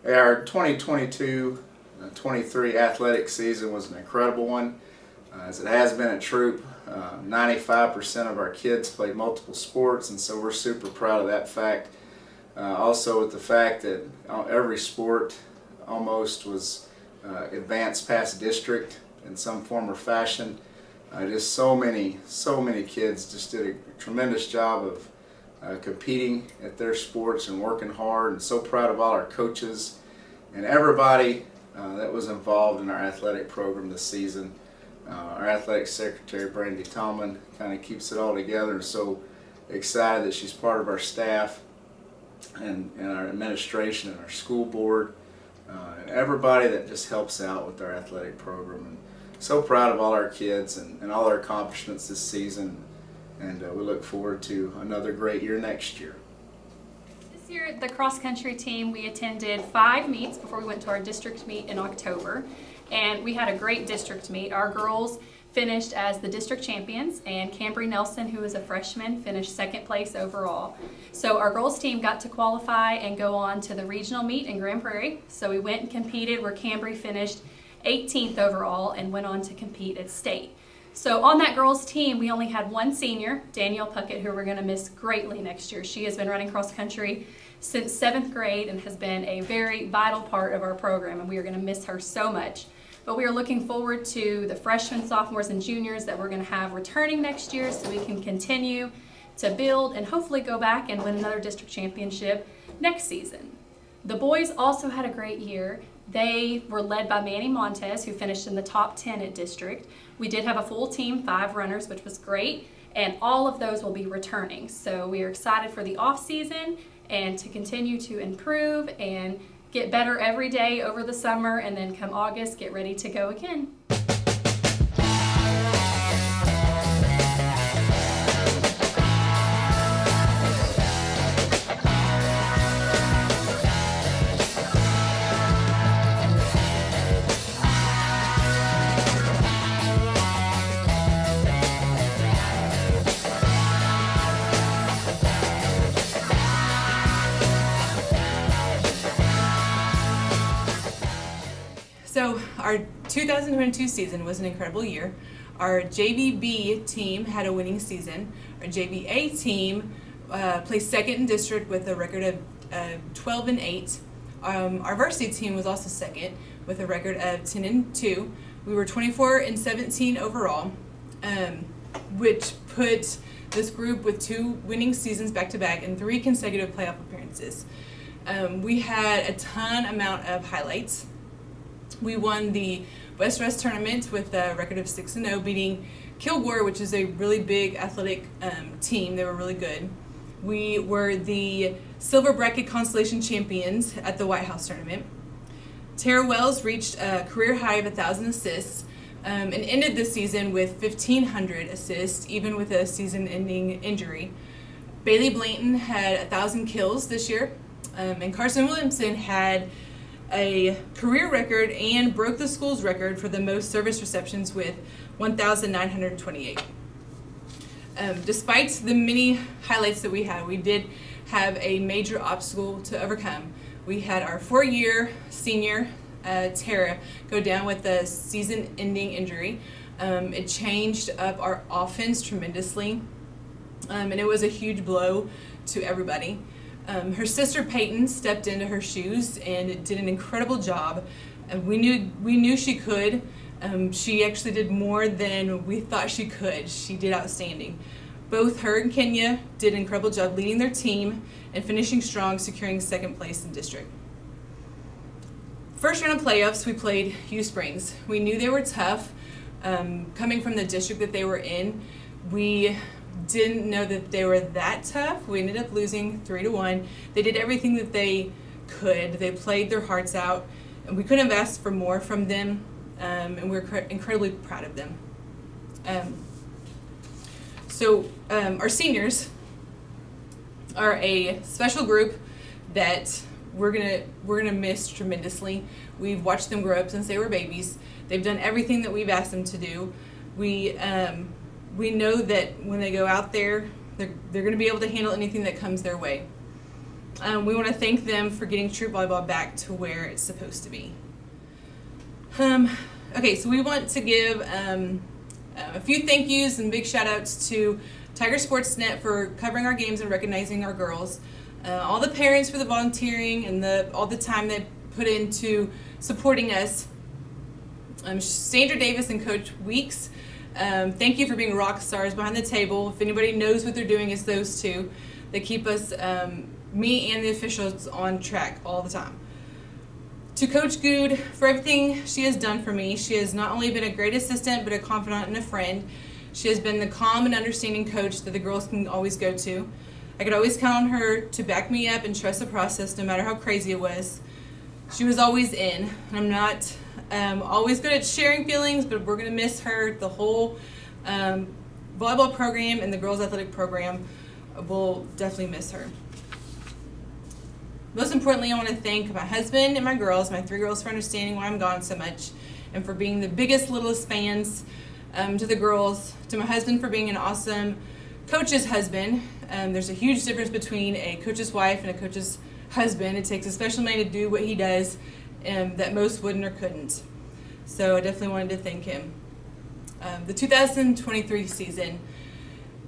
Our 2022-23 athletic season was an incredible one. As it has been at Troop, 95% of our kids played multiple sports, and so we're super proud of that fact. Also with the fact that every sport almost was advanced past district in some form or fashion. Just so many kids just did a tremendous job of competing at their sports and working hard, and so proud of all our coaches and everybody that was involved in our athletic program this season. Our athletic secretary, Brandy Tomlin, kind of keeps it all together, and so excited that she's part of our staff and our administration and our school board and everybody that just helps out with our athletic program. And so proud of all our kids and all our accomplishments this season, and we look forward to another great year next year. This year, the cross-country team, we attended 5 meets before we went to our district meet in October, and we had a great district meet. Our girls finished as the district champions, and Cambry Nelson, who is a freshman, finished 2nd place overall. So our girls team got to qualify and go on to the regional meet in Grand Prairie. So we went and competed, where Cambry finished 18th overall and went on to compete at state. So on that girls team, we only had one senior, Danielle Puckett, who we're going to miss greatly next year. She has been running cross country since 7th grade and has been a very vital part of our program, and we are going to miss her so much. But we are looking forward to the freshmen, sophomores, and juniors that we're going to have returning next year, so we can continue to build and hopefully go back and win another district championship next season. The boys also had a great year. They were led by Manny Montez, who finished in the top 10 at district. We did have a full team, 5 runners, which was great, and all of those will be returning. So we are excited for the off season and to continue to improve and get better every day over the summer, and then come August, get ready to go again. So our 2022 season was an incredible year. Our JVB team had a winning season. Our JVA team placed 2nd in district with a record of 12-8. Our varsity team was also 2nd with a record of 10-2. We were 24-17 overall, which put this group with 2 winning seasons back-to-back and 3 consecutive playoff appearances. We had a amount of highlights. We won the West-West tournament with a record of 6-0, beating Kilgore, which is a really big athletic team. They were really good. We were the Silver Bracket Constellation champions at the White House tournament. Tara Wells reached a career high of 1,000 assists and ended the season with 1,500 assists, even with a season-ending injury. Bailey Blanton had 1,000 kills this year, and Carson Williamson had a career record and broke the school's record for the most service receptions with 1,928. Despite the many highlights that we had, we did have a major obstacle to overcome. We had our 4-year senior, Tara, go down with a season-ending injury. It changed up our offense tremendously, and it was a huge blow to everybody. Her sister Peyton stepped into her shoes and did an incredible job. We knew she could. She actually did more than we thought she could. She did outstanding. Both her and Kenya did an incredible job leading their team and finishing strong, securing 2nd place in district. First round of playoffs, we played U Springs. We knew they were tough. Coming from the district that they were in, we didn't know that they were that tough. We ended up losing 3-1. They did everything that they could. They played their hearts out, and we couldn't have asked for more from them, and we're incredibly proud of them. Our seniors are a special group that we're gonna miss tremendously. We've watched them grow up since they were babies. They've done everything that we've asked them to do. We know that when they go out there, they're going to be able to handle anything that comes their way. We want to thank them for getting troop volleyball back to where it's supposed to be. Okay, so we want to give a few thank yous and big shout outs to Tiger Sportsnet for covering our games and recognizing our girls. All the parents for the volunteering and all the time they put into supporting us. Sandra Davis and Coach Weeks, thank you for being rock stars behind the table. If anybody knows what they're doing, it's those two. They keep us, me and the officials, on track all the time. To Coach Good for everything she has done for me. She has not only been a great assistant, but a confidant and a friend. She has been the calm and understanding coach that the girls can always go to. I could always count on her to back me up and trust the process no matter how crazy it was. She was always in, and I'm not always good at sharing feelings, but we're going to miss her. The whole volleyball program and the girls athletic program will definitely miss her. Most importantly, I want to thank my husband and my girls, my 3 girls, for understanding why I'm gone so much and for being the biggest, littlest fans to the girls, to my husband for being an awesome coach's husband. There's a huge difference between a coach's wife and a coach's husband. It takes a special man to do what he does that most wouldn't or couldn't. So I definitely wanted to thank him. The 2023 season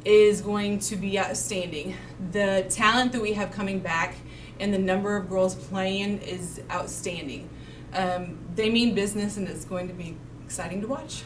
is going to be outstanding. The talent that we have coming back and the number of girls playing is outstanding. They mean business, and it's going to be exciting to watch.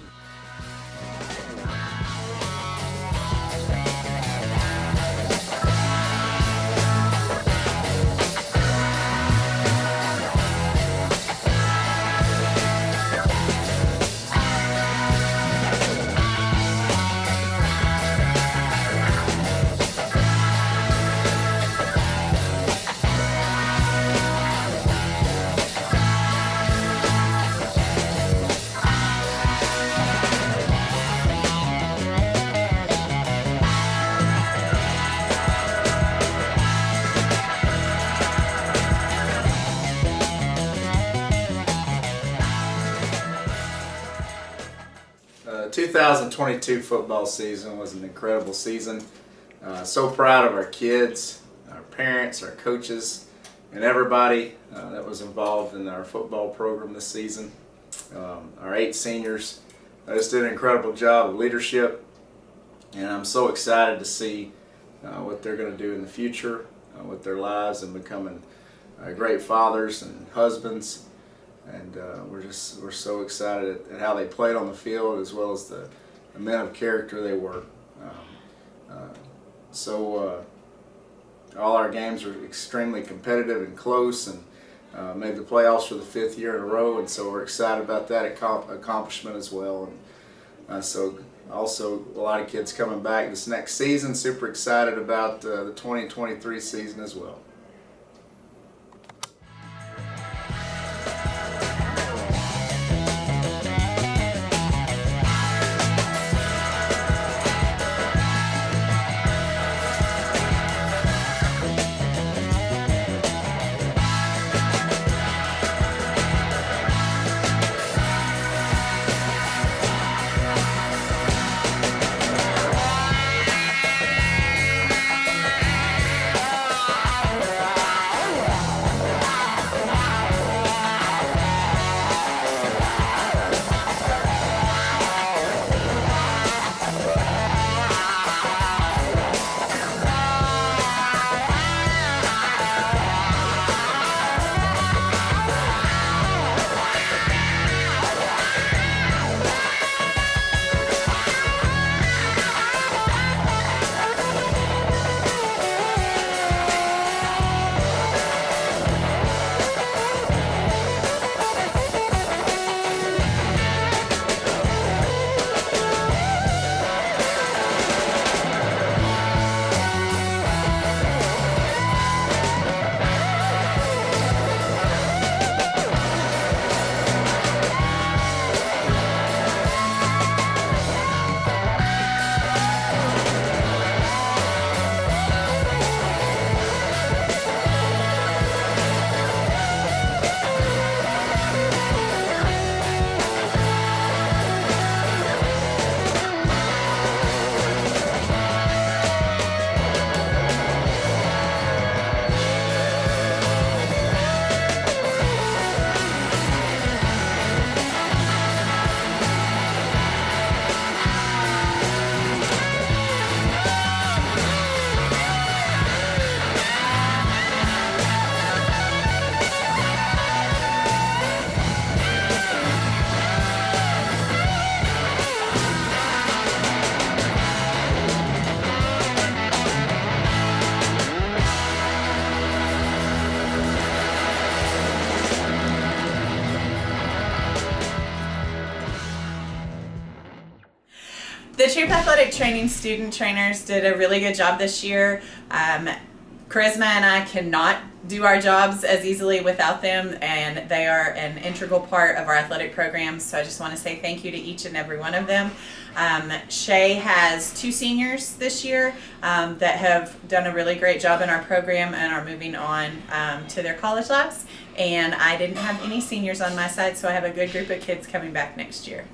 2022 football season was an incredible season. So proud of our kids, our parents, our coaches, and everybody that was involved in our football program this season. Our 8 seniors just did an incredible job of leadership, and I'm so excited to see what they're going to do in the future with their lives and becoming great fathers and husbands. And we're so excited at how they played on the field, as well as the men of character they were. All our games were extremely competitive and close, and made the playoffs for the 5th year in a row. And so we're excited about that accomplishment as well. And so also a lot of kids coming back this next season. Super excited about the 2023 season as well. Troop Athletic Training student trainers did a really good job this year. Charisma and I cannot do our jobs as easily without them, and they are an integral part of our athletic programs, so I just want to say thank you to each and every one of them. Shay has 2 seniors this year that have done a really great job in our program and are moving on to their college lives, and I didn't have any seniors on my side, so I have a good group of kids coming back next year.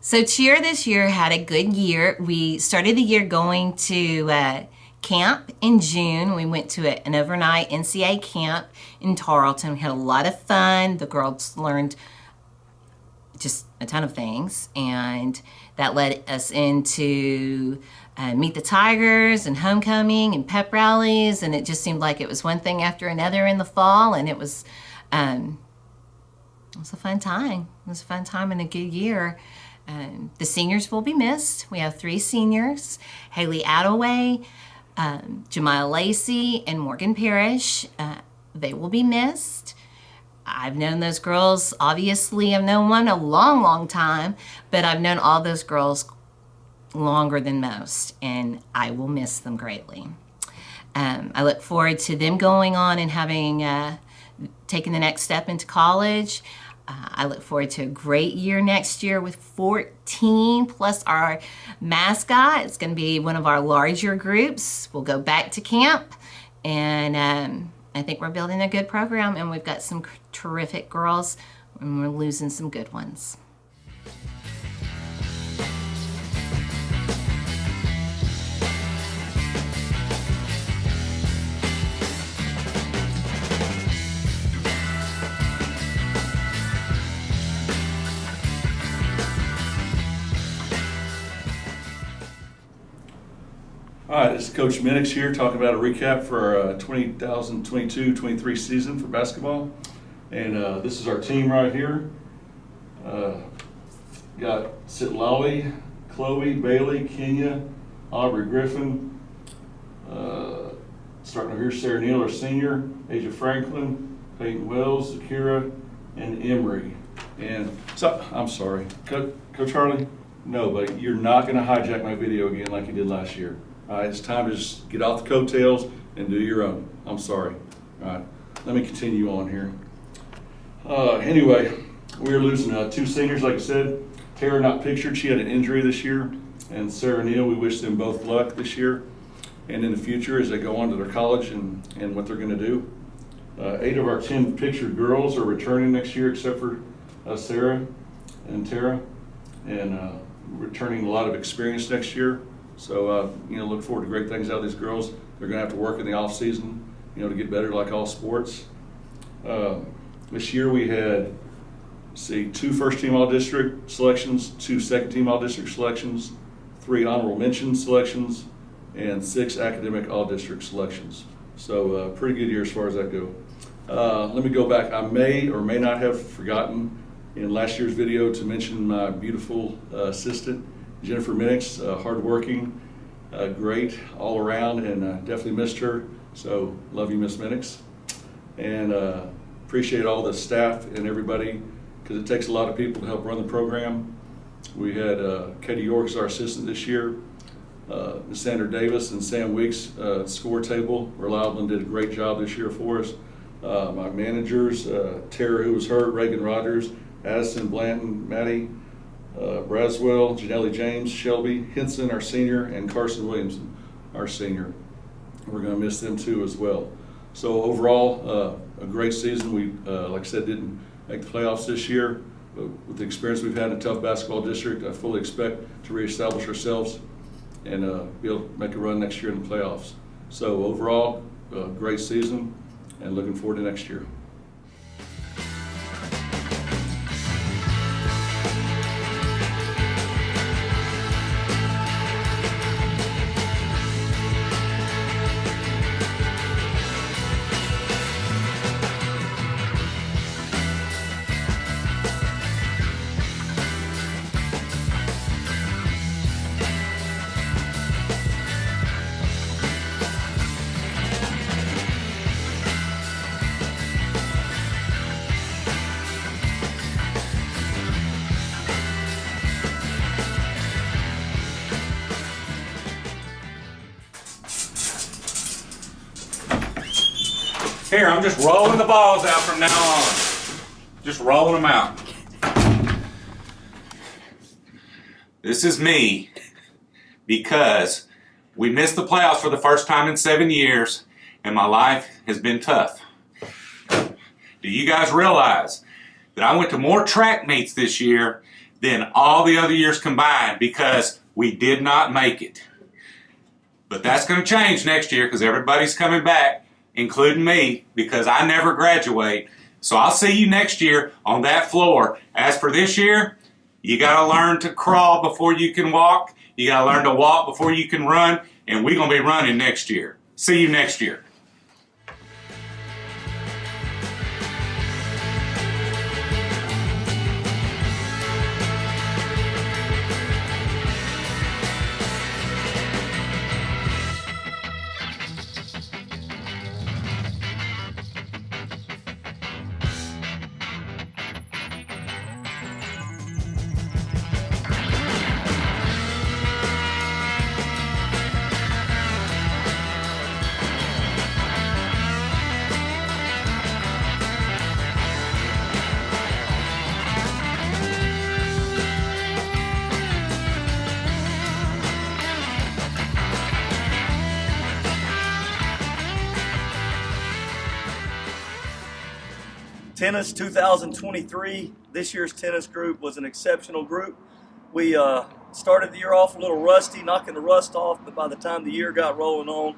So cheer this year had a good year. We started the year going to camp in June. We went to an overnight NCAA camp in Tarleton. We had a lot of fun. The girls learned just a ton of things, and that led us into Meet the Tigers and homecoming and pep rallies, and it just seemed like it was one thing after another in the fall, and it was a fun time. It was a fun time and a good year. The seniors will be missed. We have 3 seniors, Haley Attaway, Jemiah Lacey, and Morgan Parrish. They will be missed. I've known those girls, obviously I've known one a long, long time, but I've known all those girls longer than most, and I will miss them greatly. I look forward to them going on and having taken the next step into college. I look forward to a great year next year with 14 plus our mascot. It's going to be one of our larger groups. We'll go back to camp, and I think we're building a good program, and we've got some terrific girls, and we're losing some good ones. All right, this is Coach Minix here talking about a recap for our 2022-23 season for basketball. And this is our team right here. Got Sitlali, Chloe, Bailey, Kenya, Aubrey Griffin. Starting over here, Sarah Neal, our senior, Asia Franklin, Peyton Wells, Zakira, and Emery. And so, I'm sorry, Coach Harley, no, but you're not going to hijack my video again like you did last year. All right, it's time to just get off the coattails and do your own. I'm sorry. All right, let me continue on here. Anyway, we're losing 2 seniors, like I said. Tara not pictured. She had an injury this year. And Sarah Neal, we wish them both luck this year and in the future as they go on to their college and what they're going to do. 8 of our 10 pictured girls are returning next year except for Sarah and Tara. And returning a lot of experience next year. So, look forward to great things out of these girls. They're going to have to work in the off season, to get better like all sports. This year we had, 2 first team all district selections, 2 second team all district selections, 3 honorable mention selections, and 6 academic all district selections. So, pretty good year as far as that go. Let me go back. I may or may not have forgotten in last year's video to mention my beautiful assistant, Jennifer Minix, hardworking, great all around, and definitely missed her. So love you, Miss Minix, and appreciate all the staff and everybody because it takes a lot of people to help run the program. We had Katie York as our assistant this year. Miss Sandra Davis and Sam Weeks score table reliable and did a great job this year for us. My managers, Tara, who was hurt, Reagan Rogers, Addison Blanton, Maddie Braswell, Janelle James, Shelby Henson, our senior, and Carson Williamson, our senior. We're going to miss them too as well. So overall, a great season. We, like I said, didn't make the playoffs this year, but with the experience we've had in a tough basketball district, I fully expect to reestablish ourselves and be able to make a run next year in the playoffs. So overall, a great season, and looking forward to next year. Here, I'm just rolling the balls out from now on. Just rolling them out. This is me because we missed the playoffs for the first time in 7 years, and my life has been tough. Do you guys realize that I went to more track meets this year than all the other years combined because we did not make it? But that's going to change next year because everybody's coming back, including me, because I never graduate. So I'll see you next year on that floor. As for this year, you got to learn to crawl before you can walk. You got to learn to walk before you can run. And we're going to be running next year. See you next year. Tennis 2023, this year's tennis group was an exceptional group. We started the year off a little rusty, knocking the rust off, but by the time the year got rolling on,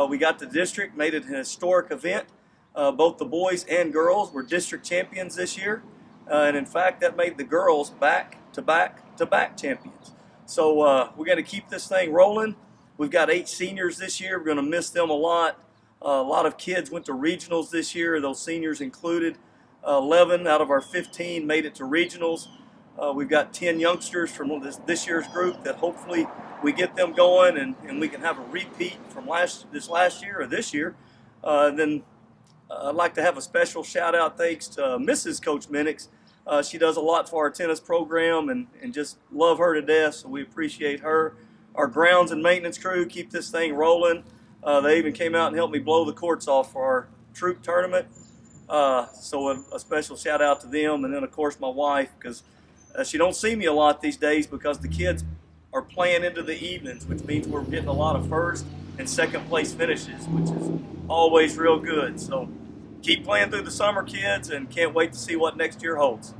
we got to district, made it an historic event. Both the boys and girls were district champions this year, and in fact that made the girls back-to-back champions. So we're going to keep this thing rolling. We've got 8 seniors this year. We're going to miss them a lot. A lot of kids went to regionals this year, those seniors included. 11 out of our 15 made it to regionals. We've got 10 youngsters from this year's group that hopefully we get them going and we can have a repeat from this last year or this year. Then I'd like to have a special shout out thanks to Mrs. Coach Minix. She does a lot for our tennis program and just love her to death, so we appreciate her. Our grounds and maintenance crew keep this thing rolling. They even came out and helped me blow the courts off for our troop tournament. So a special shout out to them, and then of course my wife, because she don't see me a lot these days because the kids are playing into the evenings, which means we're getting a lot of first and second place finishes, which is always real good. So keep playing through the summer, kids, and can't wait to see what next year holds.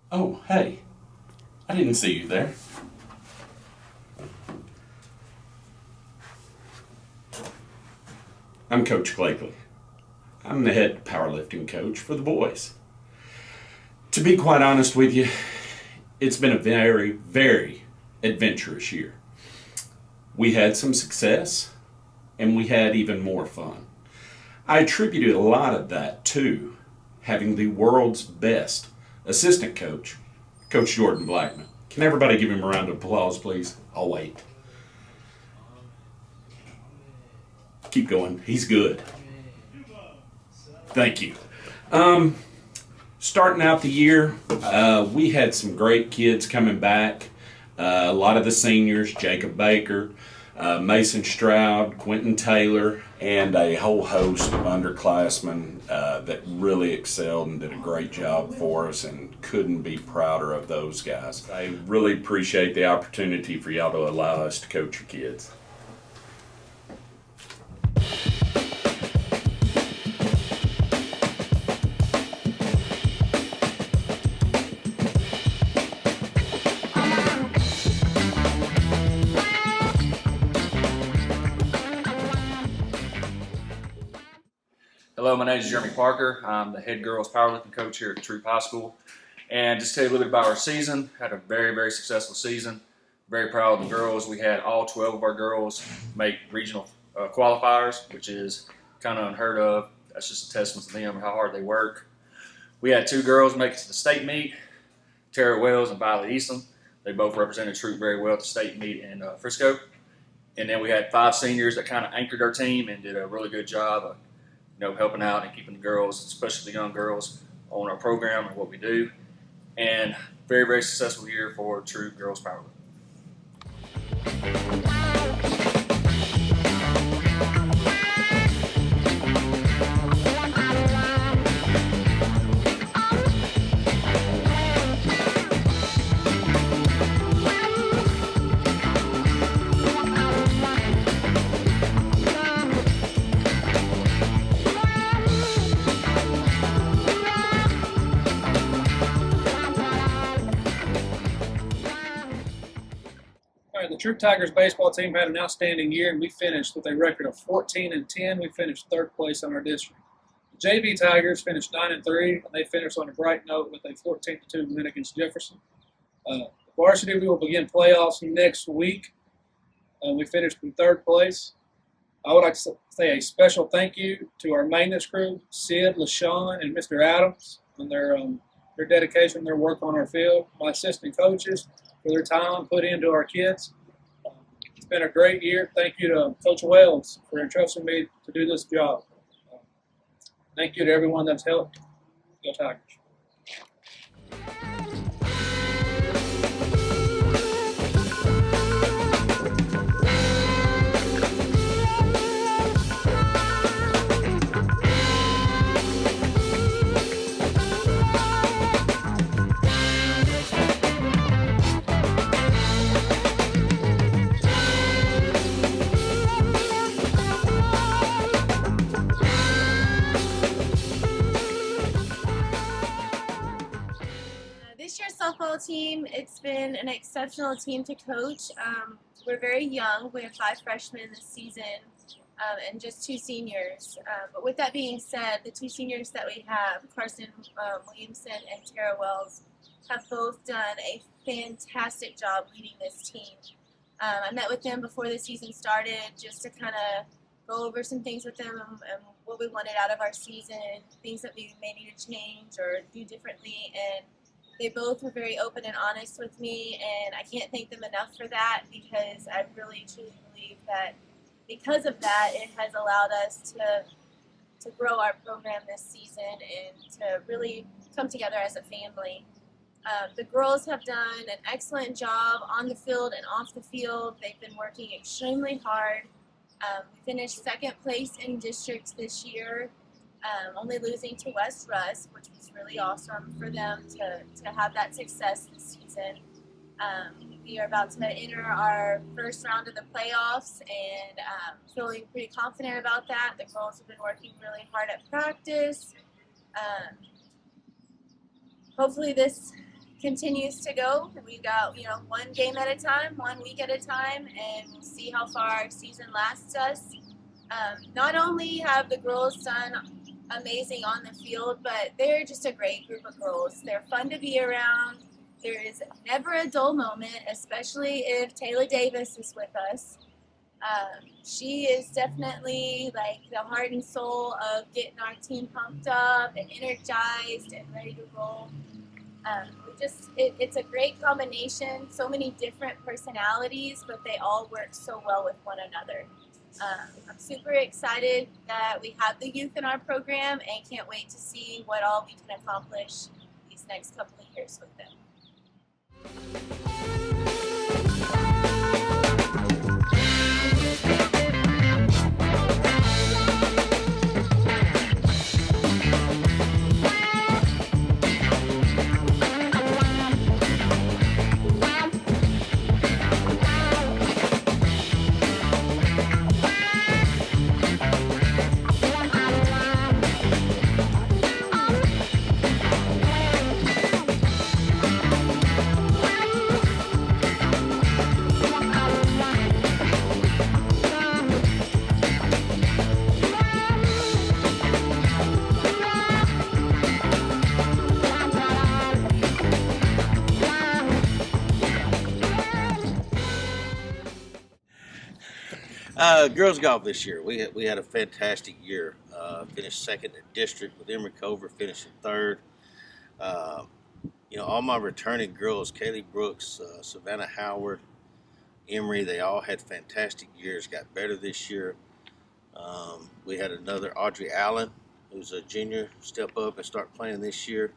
Oh, hey. I didn't see you there. I'm Coach Blakely. I'm the head powerlifting coach for the boys. To be quite honest with you, it's been a very, very adventurous year. We had some success, and we had even more fun. I attributed a lot of that to having the world's best assistant coach, Coach Jordan Blackman. Can everybody give him a round of applause, please? I'll wait. Keep going. He's good. Thank you. Starting out the year, we had some great kids coming back. A lot of the seniors, Jacob Baker, Mason Stroud, Quentin Taylor, and a whole host of underclassmen that really excelled and did a great job for us, and couldn't be prouder of those guys. I really appreciate the opportunity for y'all to allow us to coach your kids. Hello, my name is Jeremy Parker. I'm the head girls powerlifting coach here at Troop High School. And just to tell you a little bit about our season, had a very, very successful season. Very proud of the girls. We had all 12 of our girls make regional qualifiers, which is kind of unheard of. That's just a testament to them and how hard they work. We had 2 girls make it to the state meet, Tara Wells and Violet Easton. They both represented Troop very well at the state meet in Frisco. And then we had 5 seniors that kind of anchored our team and did a really good job of helping out and keeping the girls, especially the young girls, on our program and what we do. And very, very successful year for Troop Girls Powerlifting. The Troop Tigers baseball team had an outstanding year, and we finished with a record of 14-10. We finished 3rd place in our district. The JV Tigers finished 9-3, and they finished on a bright note with a 14-2 win against Jefferson. The varsity, we will begin playoffs next week. We finished in 3rd place. I would like to say a special thank you to our maintenance crew, Sid, LaShawn, and Mr. Adams, and their dedication, their work on our field. My assistant coaches for their time put into our kids. It's been a great year. Thank you to Coach Wells for entrusting me to do this job. Thank you to everyone that's helped. Go Tigers. This year's softball team, it's been an exceptional team to coach. We're very young. We have 5 freshmen this season and just 2 seniors. But with that being said, the 2 seniors that we have, Carson Williamson and Tara Wells, have both done a fantastic job leading this team. I met with them before the season started just to kind of go over some things with them and what we wanted out of our season, things that we may need to change or do differently. And they both were very open and honest with me, and I can't thank them enough for that, because I really truly believe that because of that, it has allowed us to grow our program this season and to really come together as a family. The girls have done an excellent job on the field and off the field. They've been working extremely hard. We finished 2nd place in district this year, only losing to West Russ, which was really awesome for them to have that success this season. We are about to enter our 1st round of the playoffs, and feeling pretty confident about that. The girls have been working really hard at practice. Hopefully this continues to go. We've got, one game at a time, 1 week at a time, and we'll see how far our season lasts us. Not only have the girls done amazing on the field, but they're just a great group of girls. They're fun to be around. There is never a dull moment, especially if Taylor Davis is with us. She is definitely like the heart and soul of getting our team pumped up and energized and ready to roll. It's a great combination, so many different personalities, but they all work so well with one another. I'm super excited that we have the youth in our program and can't wait to see what all we can accomplish these next couple of years with them. Girls golf this year. We had a fantastic year. Finished second in district with Emory Cover, finishing third. All my returning girls, Kaylee Brooks, Savannah Howard, Emory, they all had fantastic years. Got better this year. We had another Audrey Allen, who's a junior, step up and start playing this year.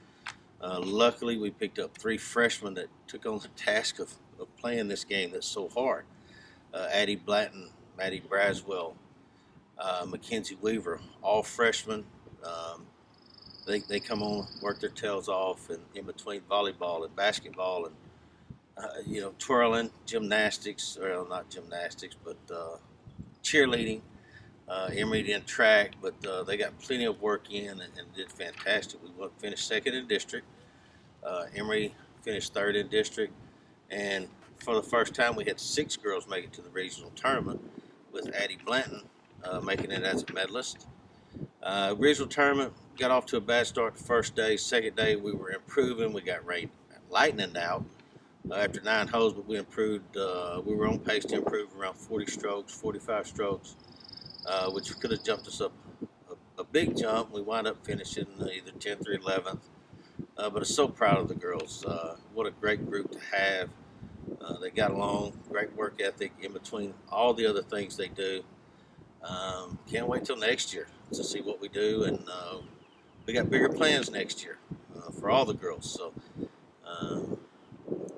Luckily, we picked up 3 freshmen that took on the task of playing this game that's so hard. Addie Blatton, Maddie Braswell, Mackenzie Weaver, all freshmen. They come on, work their tails off, and in between volleyball and basketball and twirling, gymnastics, or not gymnastics, but cheerleading. Emory didn't track, but they got plenty of work in and did fantastic. We finished second in district. Emory finished third in district, and for the first time, we had 6 girls make it to the regional tournament, with Addie Blanton making it as a medalist. Regional tournament got off to a bad start the first day. Second day, we were improving. We got lightning out after 9 holes, but we improved. We were on pace to improve around 40 strokes, 45 strokes, which could have jumped us up a big jump. We wound up finishing either 10th or 11th. But I'm so proud of the girls. What a great group to have. They got along, great work ethic in between all the other things they do. Can't wait till next year to see what we do, and we got bigger plans next year for all the girls. So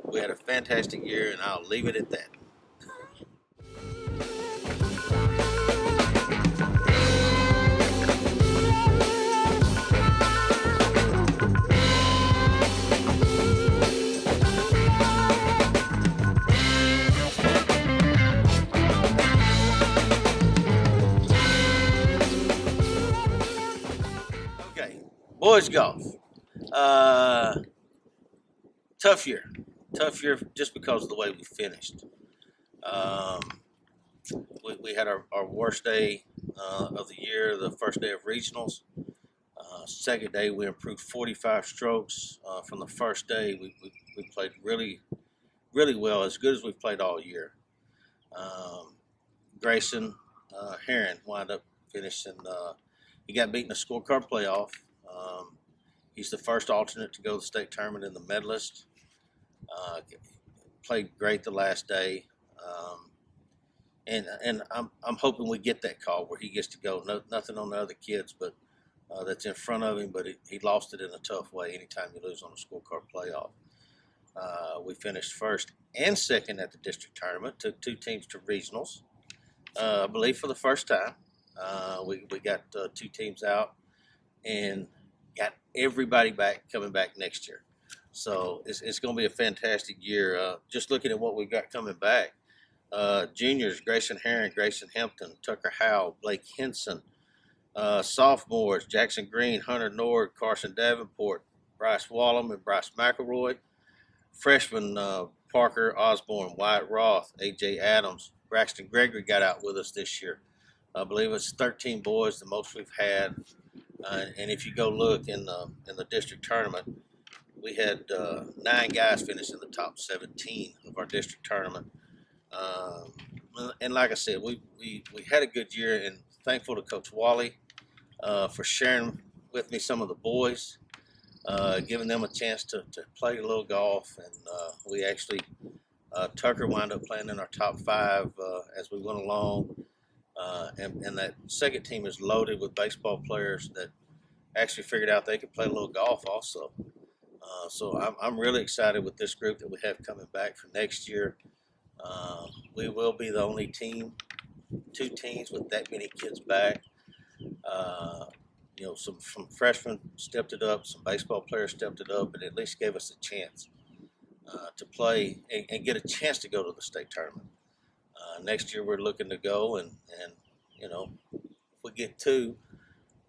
we had a fantastic year, and I'll leave it at that. Boys golf. Tough year just because of the way we finished. We had our worst day of the year, the first day of regionals. Second day, we improved 45 strokes. From the first day, we played really, really well, as good as we've played all year. Grayson Herron wound up finishing. He got beaten in the scorecard playoff. He's the first alternate to go to the state tournament in the medalist. Played great the last day. And I'm hoping we get that call where he gets to go. Nothing on the other kids, but that's in front of him. But he lost it in a tough way. Anytime you lose on a scorecard playoff, we finished first and second at the district tournament. Took 2 teams to regionals, I believe, for the first time. We got 2 teams out and got everybody coming back next year. So it's going to be a fantastic year. Just looking at what we've got coming back. Juniors, Grayson Herron, Grayson Hampton, Tucker Howell, Blake Henson. Sophomores, Jackson Green, Hunter Nord, Carson Davenport, Bryce Wallum, and Bryce McElroy. Freshmen, Parker Osborne, Wyatt Roth, A.J. Adams, Braxton Gregory got out with us this year. I believe it's 13 boys, the most we've had. And if you go look in the district tournament, we had 9 guys finish in the top 17 of our district tournament. And like I said, we had a good year, and thankful to Coach Wally for sharing with me some of the boys, giving them a chance to play a little golf. And we actually, Tucker wound up playing in our top 5 as we went along. And that second team is loaded with baseball players that actually figured out they could play a little golf also. So I'm really excited with this group that we have coming back for next year. We will be the only 2 teams with that many kids back. Some freshmen stepped it up, some baseball players stepped it up, and at least gave us a chance to play and get a chance to go to the state tournament. Next year we're looking to go, and if we get 2,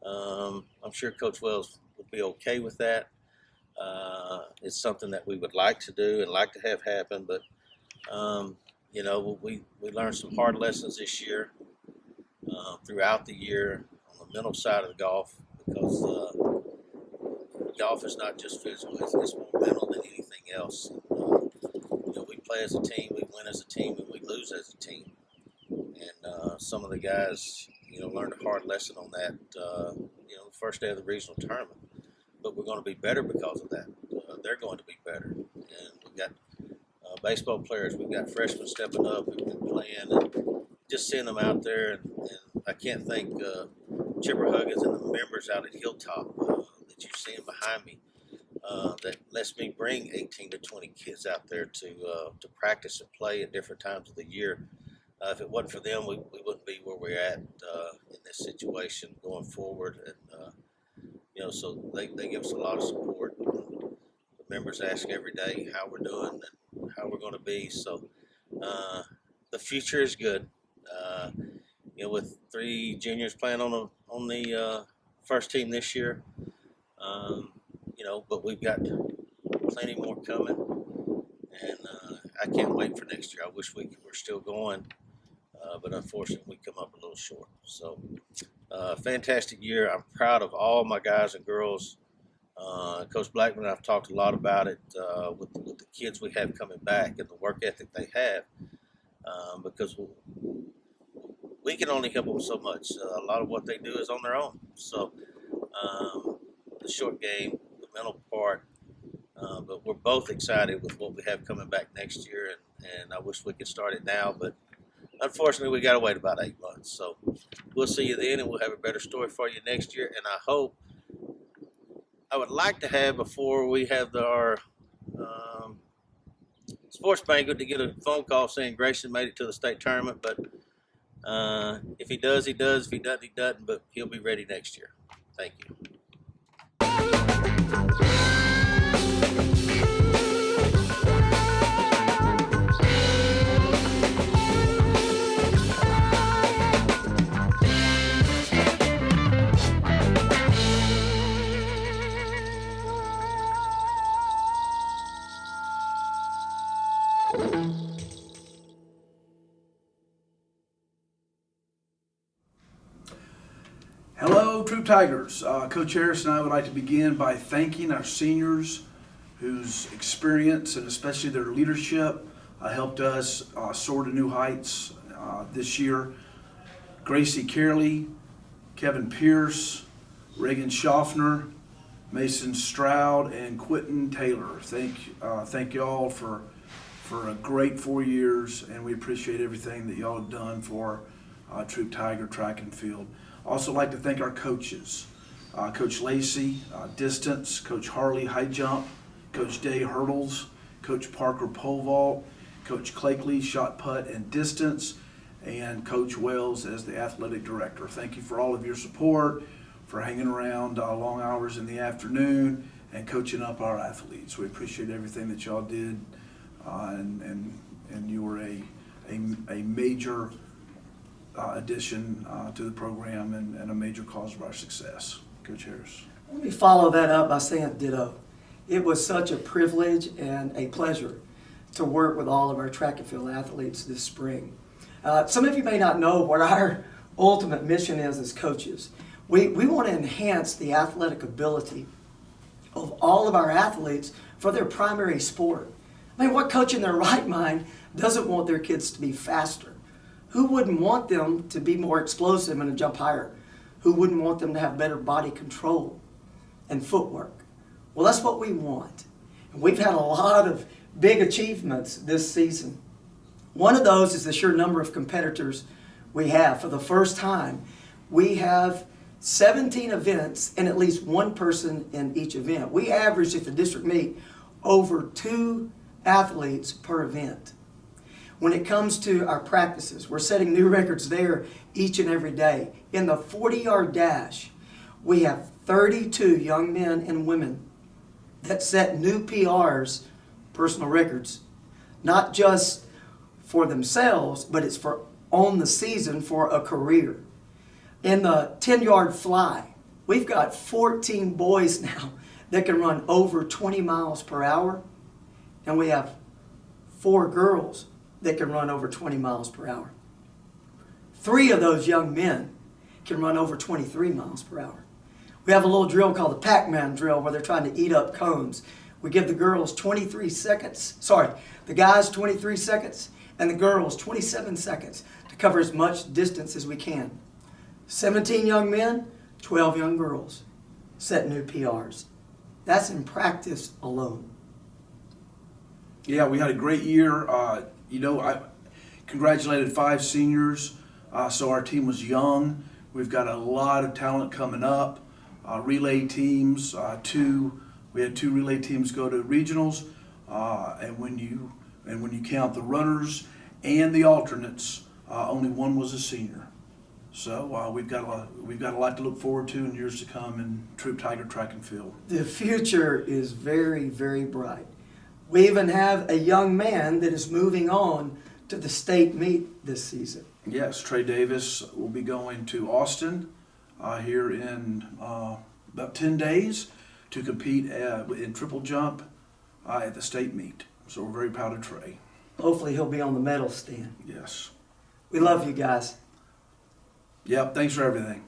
I'm sure Coach Wells would be okay with that. It's something that we would like to do and like to have happen, but we learned some hard lessons this year throughout the year on the mental side of the golf, because golf is not just physical; it's more mental than anything else. We play as a team, we win as a team, and we lose as a team. And some of the guys, learned a hard lesson on that, the first day of the regional tournament. But we're going to be better because of that. They're going to be better. And we've got baseball players. We've got freshmen stepping up and playing, and just seeing them out there. And I can't thank Chipper Huggins and the members out at Hilltop that you see behind me. That lets me bring 18 to 20 kids out there to practice and play at different times of the year. If it wasn't for them, we wouldn't be where we're at in this situation going forward. And so they give us a lot of support. The members ask every day how we're doing and how we're going to be. So the future is good. With 3 juniors playing on the first team this year, but we've got plenty more coming, and I can't wait for next year. I wish we were still going, but unfortunately we come up a little short. So fantastic year. I'm proud of all my guys and girls. Coach Blackman and I've talked a lot about it with the kids we have coming back and the work ethic they have, because we can only help them so much. A lot of what they do is on their own. So the short game, the mental part, but we're both excited with what we have coming back next year, and I wish we could start it now, but unfortunately we got to wait about 8 months. So we'll see you then, and we'll have a better story for you next year. And I would like to have, before we have our sports banquet, to get a phone call saying Grayson made it to the state tournament, but if he does, he does. If he doesn't, he doesn't, but he'll be ready next year. Thank you. Hello, Troop Tigers. Coach Harris and I would like to begin by thanking our seniors whose experience and especially their leadership helped us soar to new heights this year. Gracie Carey, Kevin Pierce, Reagan Schaffner, Mason Stroud, and Quentin Taylor. Thank you all for a great 4 years, and we appreciate everything that y'all have done for Troop Tiger track and field. Also like to thank our coaches, Coach Lacey, distance, Coach Harley, high jump, Coach Day, hurdles, Coach Parker, pole vault, Coach Clakeley, shot put and distance, and Coach Wells as the athletic director. Thank you for all of your support, for hanging around long hours in the afternoon and coaching up our athletes. We appreciate everything that y'all did, and you were a major addition to the program and a major cause of our success. Coach Harris. Let me follow that up by saying ditto. It was such a privilege and a pleasure to work with all of our track and field athletes this spring. Some of you may not know what our ultimate mission is as coaches. We want to enhance the athletic ability of all of our athletes for their primary sport. I mean, what coach in their right mind doesn't want their kids to be faster? Who wouldn't want them to be more explosive and to jump higher? Who wouldn't want them to have better body control and footwork? Well, that's what we want. And we've had a lot of big achievements this season. One of those is the sheer number of competitors we have. For the first time, we have 17 events and at least one person in each event. We average at the district meet over 2 athletes per event. When it comes to our practices, we're setting new records there each and every day. In the 40-yard dash, we have 32 young men and women that set new PRs, personal records, not just for themselves, but it's for on the season for a career. In the 10-yard fly, we've got 14 boys now that can run over 20 miles per hour, and we have 4 girls that can run over 20 miles per hour. 3 of those young men can run over 23 miles per hour. We have a little drill called the Pac-Man drill where they're trying to eat up cones. We give the girls 23 seconds, the guys 23 seconds, and the girls 27 seconds to cover as much distance as we can. 17 young men, 12 young girls set new PRs. That's in practice alone. Yeah, we had a great year. I congratulated 5 seniors, so our team was young. We've got a lot of talent coming up. Relay teams, we had 2 relay teams go to regionals, and when you count the runners and the alternates, only 1 was a senior. So we've got a lot to look forward to in years to come in Troop Tiger track and field. The future is very, very bright. We even have a young man that is moving on to the state meet this season. Yes, Trey Davis will be going to Austin here in about 10 days to compete in triple jump at the state meet. So we're very proud of Trey. Hopefully he'll be on the medal stand. Yes. We love you guys. Yep, thanks for everything.